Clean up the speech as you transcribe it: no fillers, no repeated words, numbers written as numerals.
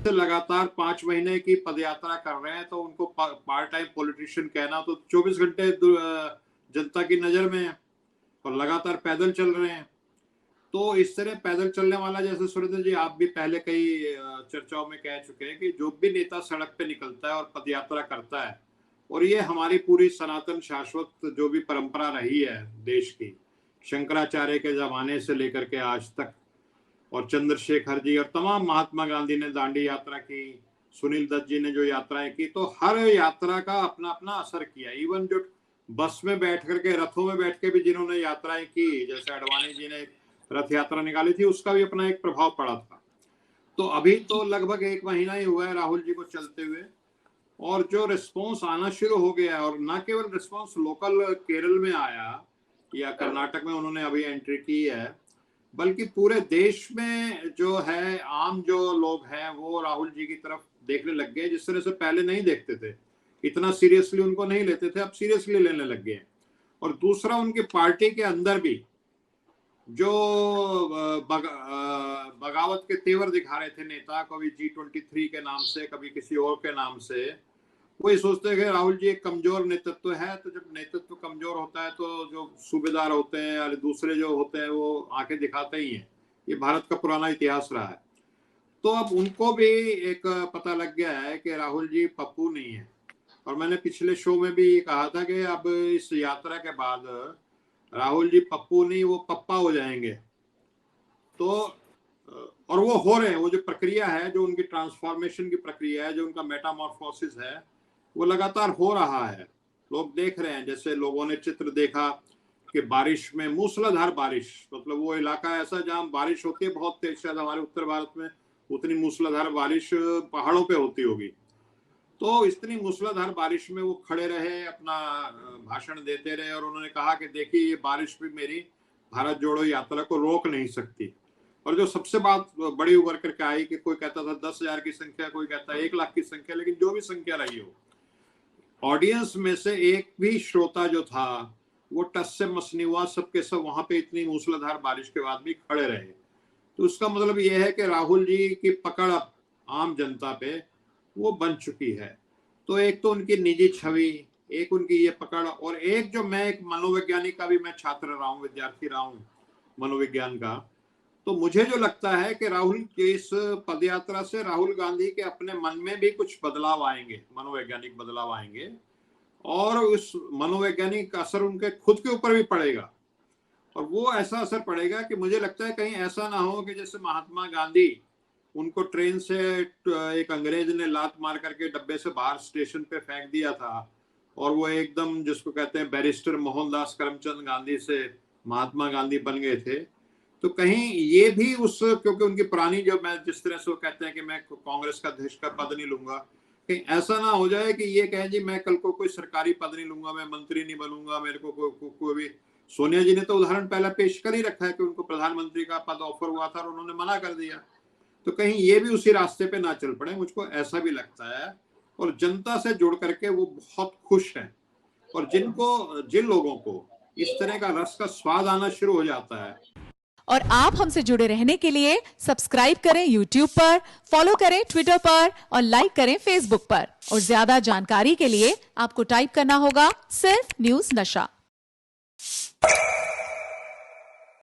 लगातार 5 महीने की पदयात्रा कर रहे हैं, तो उनको पार्ट टाइम पॉलिटिशियन कहना, तो 24 घंटे जनता की नजर में है और लगातार पैदल चल रहे हैं। तो इस तरह पैदल चलने वाला, जैसे सुरेंद्र जी आप भी पहले कई चर्चाओं में कह चुके हैं कि जो भी नेता सड़क पे निकलता है और पदयात्रा करता है, और ये हमारी पूरी सनातन शाश्वत जो भी परंपरा रही है देश की, शंकराचार्य के जमाने से लेकर के आज तक, और चंद्रशेखर जी और तमाम, महात्मा गांधी ने दांडी यात्रा की, सुनील दत्त जी ने जो यात्राएं की, तो हर यात्रा का अपना अपना असर किया। इवन जो बस में बैठ करके, रथों में बैठ के भी जिन्होंने यात्राएं की, जैसे अडवाणी जी ने रथ यात्रा निकाली थी, उसका भी अपना एक प्रभाव पड़ा था। तो अभी तो लगभग 1 महीना ही हुआ है राहुल जी को चलते हुए, और जो रिस्पॉन्स आना शुरू हो गया है, और ना केवल रिस्पॉन्स लोकल केरल में आया या कर्नाटक में उन्होंने अभी एंट्री की है, बल्कि पूरे देश में जो है आम जो लोग हैं वो राहुल जी की तरफ देखने लग गए, जिस तरह से पहले नहीं देखते थे, इतना सीरियसली उनको नहीं लेते थे, अब सीरियसली लेने लग गए। और दूसरा, उनकी पार्टी के अंदर भी जो बगावत के तेवर दिखा रहे थे नेता, कभी G23 के नाम से, कभी किसी और के नाम से, वही सोचते हैं कि राहुल जी एक कमजोर नेतृत्व है। तो जब नेतृत्व कमजोर होता है तो जो सूबेदार होते हैं या दूसरे जो होते हैं वो आंखें दिखाते ही हैं। ये भारत का पुराना इतिहास रहा है। तो अब उनको भी एक पता लग गया है कि राहुल जी पप्पू नहीं है। और मैंने पिछले शो में भी कहा था कि अब इस यात्रा के बाद राहुल जी पप्पू नहीं, वो पप्पा हो जाएंगे। तो और वो हो रहे हैं, वो जो प्रक्रिया है, जो उनकी ट्रांसफॉर्मेशन की प्रक्रिया है, जो उनका मेटामॉर्फोसिस है, वो लगातार हो रहा है। लोग देख रहे हैं, जैसे लोगों ने चित्र देखा कि बारिश में, मूसलाधार बारिश, मतलब वो इलाका ऐसा जहां बारिश होती है बहुत तेज, शायद हमारे उत्तर भारत में उतनी मूसलाधार बारिश पहाड़ों पे होती होगी। तो इतनी मूसलाधार बारिश में वो खड़े रहे, अपना भाषण देते रहे, और उन्होंने कहा कि देखिए ये बारिश भी मेरी भारत जोड़ो यात्रा को रोक नहीं सकती। और जो सबसे बात बड़ी उभर करके आई कि कोई कहता था 10,000 की संख्या, कोई कहता है 1 लाख की संख्या, लेकिन जो भी संख्या रही हो, ऑडियंस में से एक भी श्रोता जो था वो टस से मस नहीं हुआ, सबके सब वहां पे इतनी मूसलाधार बारिश के बाद भी खड़े रहे। तो उसका मतलब यह है कि राहुल जी की पकड़ अब आम जनता पे वो बन चुकी है। तो एक तो उनकी निजी छवि, एक उनकी ये पकड़, और एक जो, मैं एक मनोवैज्ञानिक का भी मैं छात्र रहा हूँ, विद्यार्थी रहा हूँ मनोविज्ञान का, तो मुझे जो लगता है कि राहुल के इस पदयात्रा से राहुल गांधी के अपने मन में भी कुछ बदलाव आएंगे, मनोवैज्ञानिक बदलाव आएंगे, और उस मनोवैज्ञानिक असर उनके खुद के ऊपर भी पड़ेगा। और वो ऐसा असर पड़ेगा कि मुझे लगता है कहीं ऐसा ना हो कि जैसे महात्मा गांधी, उनको ट्रेन से एक अंग्रेज ने लात मार करके डब्बे से बाहर स्टेशन पे फेंक दिया था, और वो एकदम, जिसको कहते हैं बैरिस्टर मोहनदास करमचंद गांधी से महात्मा गांधी बन गए थे। तो कहीं ये भी उस, क्योंकि उनकी पुरानी, जो मैं जिस तरह से वो कहते हैं कि मैं कांग्रेस का अध्यक्ष का पद नहीं लूंगा, कहीं ऐसा ना हो जाए कि ये कहें जी मैं कल को कोई सरकारी पद नहीं लूंगा, मैं मंत्री नहीं बनूंगा, मेरे को कोई भी। सोनिया जी ने तो उदाहरण पहला पेश कर ही रखा है कि उनको प्रधानमंत्री का पद ऑफर हुआ था और उन्होंने मना कर दिया। तो कहीं ये भी उसी रास्ते पे ना चल पड़े, मुझको ऐसा भी लगता है। और जनता से जुड़ करके वो बहुत खुश हैं, और जिन लोगों को इस तरह का रस का स्वाद आना शुरू हो जाता है। और आप हमसे जुड़े रहने के लिए सब्सक्राइब करें YouTube पर, फॉलो करें Twitter पर और लाइक करें Facebook पर। और ज्यादा जानकारी के लिए आपको टाइप करना होगा सिर्फ न्यूज़ नशा।